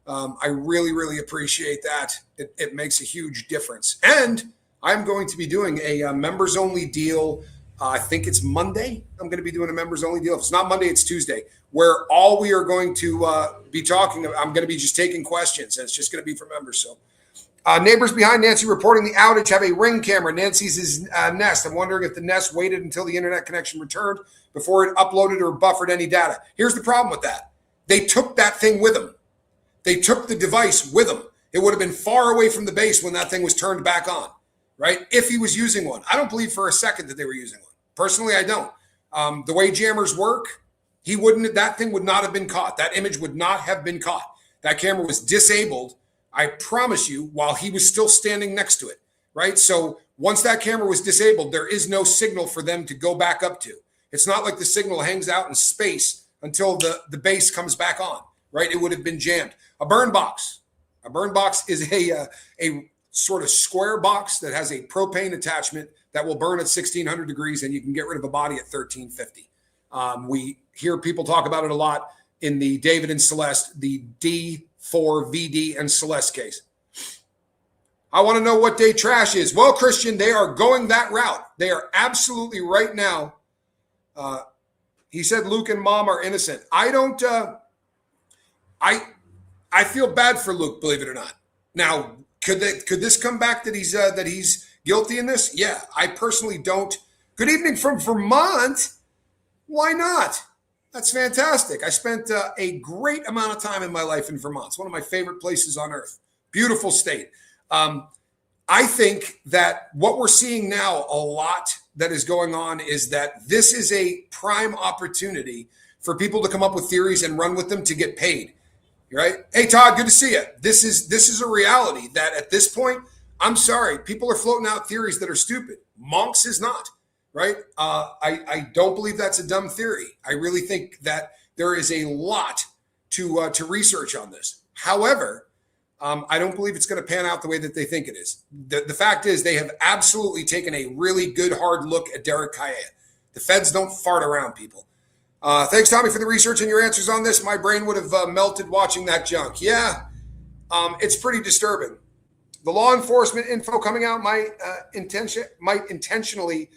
[SPEAKER 1] I really, really appreciate that. It makes a huge difference. And I'm going to be doing a members only deal. I think it's Monday. I'm going to be doing a members only deal. If it's not Monday, it's Tuesday, where all we are going to be talking about, I'm going to be just taking questions, and it's just going to be for members. So neighbors behind Nancy reporting the outage have a Ring camera. Nancy's Nest. I'm wondering if the Nest waited until the internet connection returned before it uploaded or buffered any data. Here's the problem with that. They took that thing with them. They took the device with them. It would have been far away from the base when that thing was turned back on, right? If he was using one. I don't believe for a second that they were using one. Personally, I don't. The way jammers work, that thing would not have been caught. That image would not have been caught. That camera was disabled, I promise you, while he was still standing next to it, right? So once that camera was disabled, there is no signal for them to go back up to. It's not like the signal hangs out in space until the base comes back on, right? It would have been jammed. A burn box. A burn box is a sort of square box that has a propane attachment that will burn at 1600 degrees, and you can get rid of a body at 1350. We hear people talk about it a lot in the David and Celeste, the D4 VD and Celeste case. I want to know what day trash is. Well, Christian, they are going that route. They are absolutely right now. He said Luke and Mom are innocent. I don't. I feel bad for Luke, believe it or not. Now, could this come back that he's guilty in this? Yeah, I personally don't. Good evening from Vermont. Why not? That's fantastic. I spent a great amount of time in my life in Vermont. It's one of my favorite places on earth. Beautiful state. I think that what we're seeing now a lot that is going on is that this is a prime opportunity for people to come up with theories and run with them to get paid. Right? Hey, Todd, good to see you. This is a reality that at this point, I'm sorry, people are floating out theories that are stupid. Monks is not, right? I don't believe that's a dumb theory. I really think that there is a lot to research on this. However, I don't believe it's going to pan out the way that they think it is. The fact is they have absolutely taken a really good, hard look at Derek Kaya. The feds don't fart around people. Thanks, Tommy, for the research and your answers on this. My brain would have melted watching that junk. Yeah, it's pretty disturbing. The law enforcement info coming out might intentionally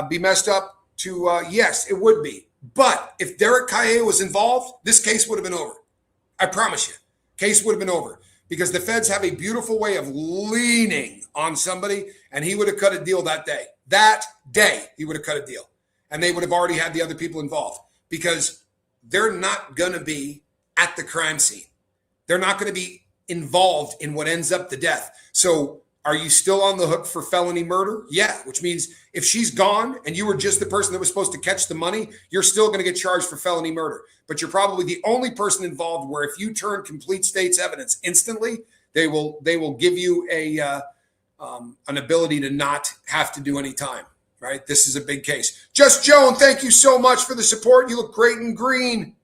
[SPEAKER 1] be messed up to, yes, it would be. But if Derek Kaya was involved, this case would have been over. I promise you. Case would have been over. Because the feds have a beautiful way of leaning on somebody, and he would have cut a deal that day. That day, he would have cut a deal. And they would have already had the other people involved. Because they're not going to be at the crime scene. They're not going to be involved in what ends up the death. So are you still on the hook for felony murder? Yeah, which means if she's gone and you were just the person that was supposed to catch the money, you're still going to get charged for felony murder. But you're probably the only person involved where if you turn complete state's evidence instantly, they will give you an ability to not have to do any time. Right? This is a big case. Just Joan, thank you so much for the support. You look great in green.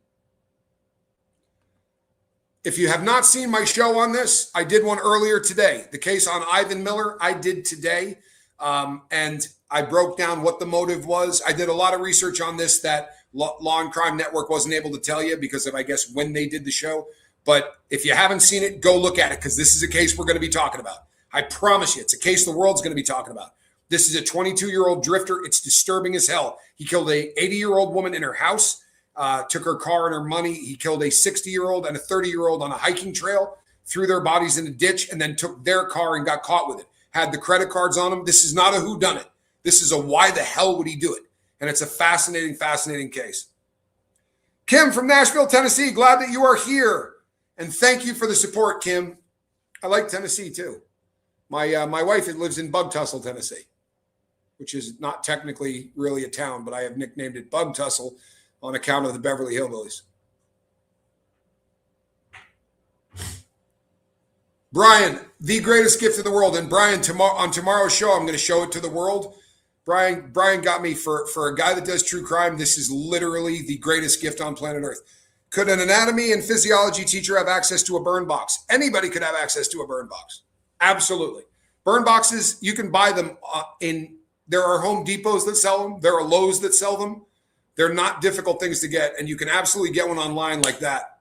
[SPEAKER 1] If you have not seen my show on this, I did one earlier today. The case on Ivan Miller, I did today. And I broke down what the motive was. I did a lot of research on this that Law and Crime Network wasn't able to tell you because of, I guess, when they did the show. But if you haven't seen it, go look at it because this is a case we're going to be talking about. I promise you, it's a case the world's going to be talking about. This is a 22-year-old drifter. It's disturbing as hell. He killed a 80-year-old woman in her house, took her car and her money. He killed a 60-year-old and a 30-year-old on a hiking trail, threw their bodies in a ditch, and then took their car and got caught with it. Had the credit cards on them. This is not a whodunit. This is a why the hell would he do it? And it's a fascinating, fascinating case. Kim from Nashville, Tennessee, glad that you are here. And thank you for the support, Kim. I like Tennessee too. My wife lives in Bug Tussle, Tennessee, which is not technically really a town, but I have nicknamed it Bug Tussle on account of the Beverly Hillbillies. Brian, the greatest gift in the world. And Brian, on tomorrow's show, I'm going to show it to the world. Brian got me for a guy that does true crime. This is literally the greatest gift on planet Earth. Could an anatomy and physiology teacher have access to a burn box? Anybody could have access to a burn box. Absolutely. Burn boxes, you can buy them there are Home Depots that sell them. There are Lowe's that sell them. They're not difficult things to get, and you can absolutely get one online like that.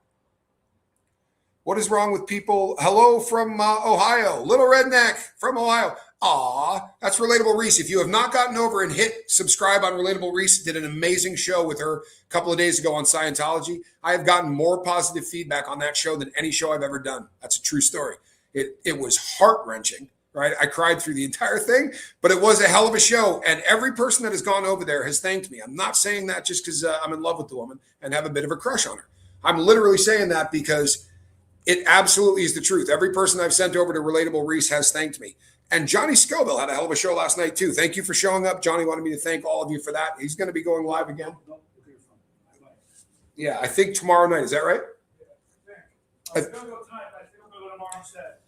[SPEAKER 1] What is wrong with people? Hello from Ohio. Little Redneck from Ohio. Aw, that's Relatable Reese. If you have not gotten over and hit subscribe on Relatable Reese, did an amazing show with her a couple of days ago on Scientology. I have gotten more positive feedback on that show than any show I've ever done. That's a true story. It was heart-wrenching, right? I cried through the entire thing, but it was a hell of a show. And every person that has gone over there has thanked me. I'm not saying that just because I'm in love with the woman and have a bit of a crush on her. I'm literally saying that because it absolutely is the truth. Every person I've sent over to Relatable Reese has thanked me. And Johnny Scoville had a hell of a show last night, too. Thank you for showing up. Johnny wanted me to thank all of you for that. He's going to be going live again. Yeah, I think tomorrow night. Is that right?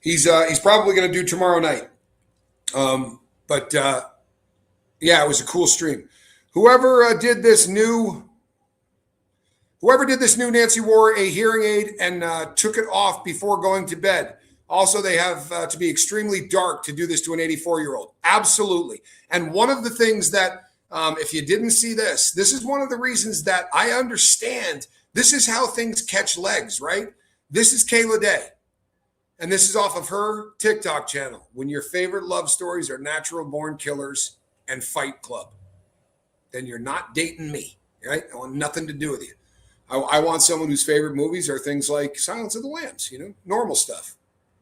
[SPEAKER 1] He's probably going to do tomorrow night. Yeah, it was a cool stream. Whoever did this new Nancy wore a hearing aid and took it off before going to bed. Also, they have to be extremely dark to do this to an 84-year-old. Absolutely. And one of the things that, if you didn't see this is one of the reasons that I understand this is how things catch legs, right? This is Kayla Day. And this is off of her TikTok channel. When your favorite love stories are Natural Born Killers and Fight Club, then you're not dating me, right? I want nothing to do with you. I want someone whose favorite movies are things like Silence of the Lambs, normal stuff.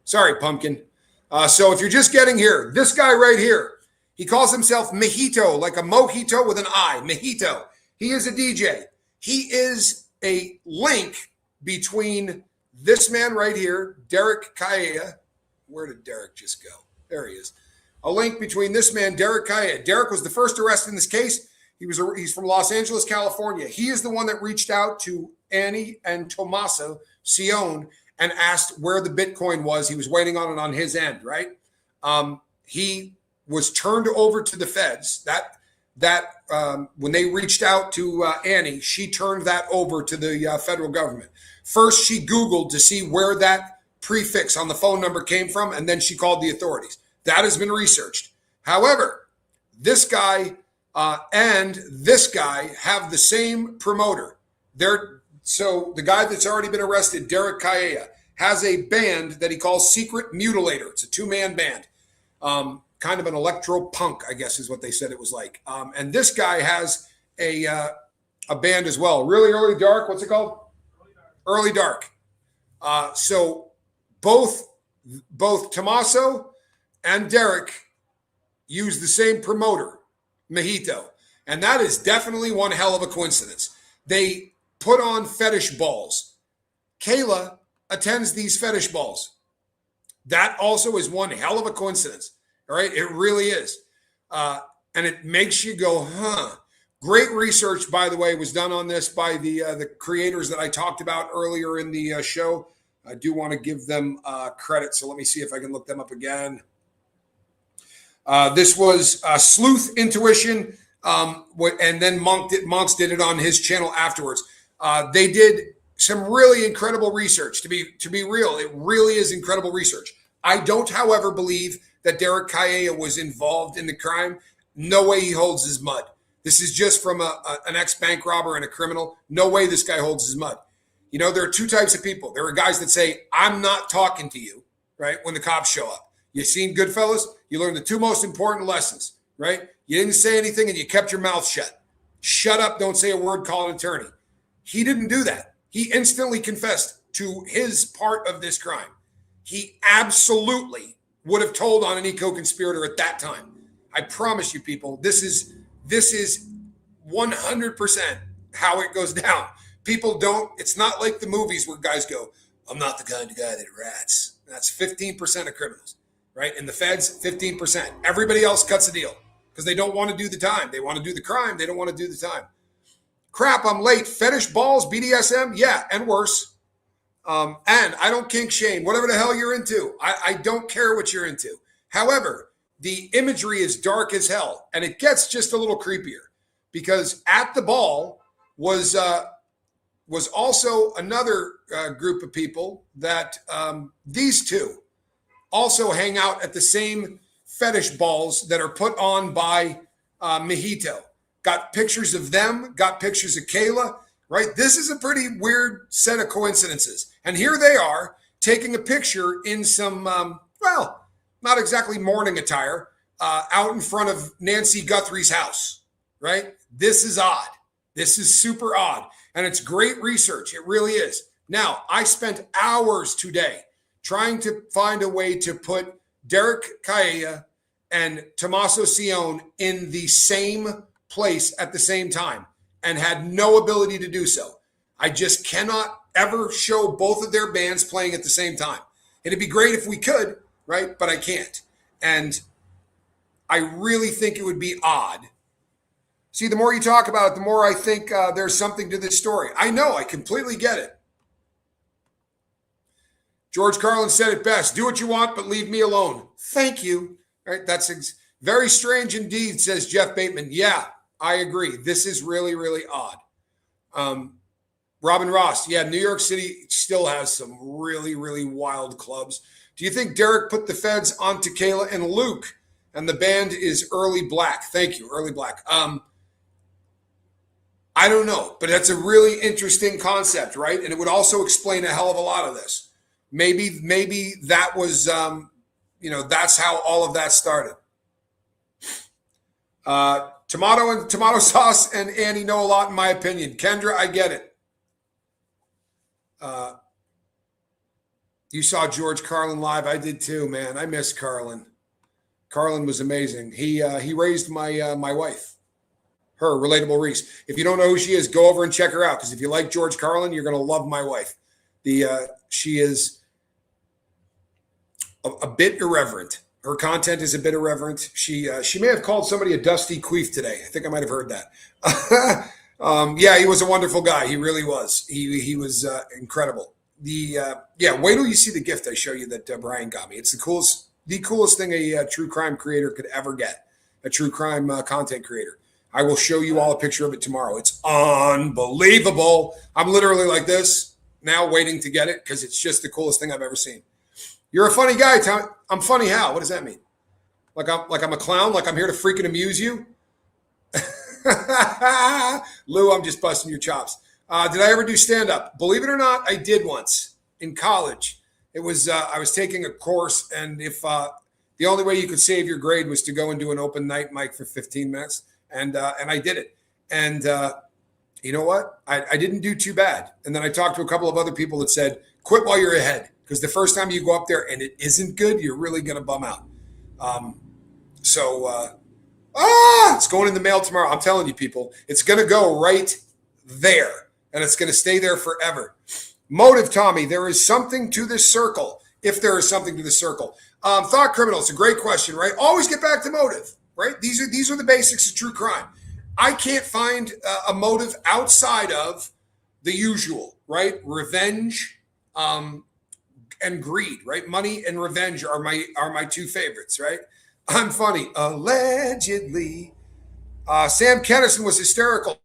[SPEAKER 1] Sorry, pumpkin. So if you're just getting here, this guy right here, he calls himself Mojito, like a mojito with an I, Mojito. He is a DJ. He is a link between this man right here, Derek Kaya. Where did Derek just go? There he is. A link between this man, Derek Kaya. Derek was the first arrest in this case. He's from Los Angeles, California. He is the one that reached out to Annie and Tommaso Cione and asked where the Bitcoin was. He was waiting on it on his end, right? He was turned over to the feds. When they reached out to Annie, she turned that over to the federal government. First, she Googled to see where that prefix on the phone number came from, and then she called the authorities. That has been researched. However, this guy and this guy have the same promoter. So the guy that's already been arrested, Derek Kaya, has a band that he calls Secret Mutilator. It's a two-man band. Kind of an electro-punk, I guess is what they said it was like. And this guy has a band as well. Really Early Dark. What's it called? Early Dark. So both Tommaso and Derek use the same promoter, Mojito. And that is definitely one hell of a coincidence. They put on fetish balls. Kayla attends these fetish balls. That also is one hell of a coincidence. All right, it really is. And it makes you go, huh. Great research, by the way, was done on this by the creators that I talked about earlier in the show. I do want to give them credit, so let me see if I can look them up again. This was Sleuth Intuition, and then Monks did it on his channel afterwards. They did some really incredible research. To be real, it really is incredible research. I don't, however, believe that Derek Kaya was involved in the crime. No way he holds his mud. This is just from an ex-bank robber and a criminal. No way this guy holds his mud. There are two types of people. There are guys that say, I'm not talking to you, right, when the cops show up. You've seen Goodfellas? You learned the two most important lessons, right? You didn't say anything and you kept your mouth shut. Shut up, don't say a word, call an attorney. He didn't do that. He instantly confessed to his part of this crime. He absolutely would have told on an eco-conspirator at that time. I promise you, people, this is 100% how it goes down. People don't, it's not like the movies where guys go, I'm not the kind of guy that rats. That's 15% of criminals, right? And the feds, 15%. Everybody else cuts a deal because they don't want to do the time. They want to do the crime. They don't want to do the time. Crap, I'm late. Fetish balls, BDSM? Yeah, and worse. And I don't kink shame, whatever the hell you're into. I don't care what you're into. However, the imagery is dark as hell, and it gets just a little creepier because at the ball was also another group of people that these two also hang out at the same fetish balls that are put on by Mojito. Got pictures of them, got pictures of Kayla, right? This is a pretty weird set of coincidences. And here they are taking a picture in some, well, not exactly morning attire, out in front of Nancy Guthrie's house, right? This is odd. This is super odd. And it's great research. It really is. Now, I spent hours today trying to find a way to put Derek Caella and Tommaso Cione in the same place at the same time and had no ability to do so. I just cannot ever show both of their bands playing at the same time. It'd be great if we could, right? But I can't. And I really think it would be odd. See, the more you talk about it, the more I think there's something to this story. I know, I completely get it. George Carlin said it best. Do what you want, but leave me alone. Thank you. All right, that's very strange indeed, says Jeff Bateman. Yeah, I agree. This is really, really odd. Robin Ross, yeah, New York City still has some really, really wild clubs. Do you think Derek put the feds onto Kayla and Luke? And the band is Early Black. Thank you, Early Black. I don't know, but that's a really interesting concept, right? And it would also explain a hell of a lot of this. Maybe that was, that's how all of that started. Tomato sauce and Annie know a lot, in my opinion. Kendra, I get it. You saw George Carlin live. I did too, man. I miss Carlin. Carlin was amazing. He raised my wife, her Relatable Reese. If you don't know who she is, go over and check her out. Because if you like George Carlin, you're going to love my wife. She is a bit irreverent. Her content is a bit irreverent. She may have called somebody a dusty queef today. I think I might have heard that. Yeah, he was a wonderful guy. He really was. He was incredible. Wait till you see the gift I show you that Brian got me. It's the coolest thing a true crime creator could ever get. A true crime content creator. I will show you all a picture of it tomorrow. It's unbelievable. I'm literally like this now waiting to get it because it's just the coolest thing I've ever seen. You're a funny guy, Tom. I'm funny how? What does that mean? Like I'm a clown? Like I'm here to freaking amuse you? Lou, I'm just busting your chops. Did I ever do stand-up? Believe it or not, I did once in college. It was I was taking a course, and if the only way you could save your grade was to go and do an open night mic for 15 minutes, and I did it. And you know what? I didn't do too bad. And then I talked to a couple of other people that said, quit while you're ahead, because the first time you go up there and it isn't good, you're really going to bum out. It's going in the mail tomorrow. I'm telling you, people, it's going to go right there, and it's going to stay there forever. Motive, Tommy, there is something to this circle, if there is something to the circle. Thought criminal, it's a great question, right? Always get back to motive, right? These are the basics of true crime. I can't find a motive outside of the usual, right? Revenge and greed, right? Money and revenge are my two favorites, right? I'm funny. Allegedly. Sam Kennison was hysterical.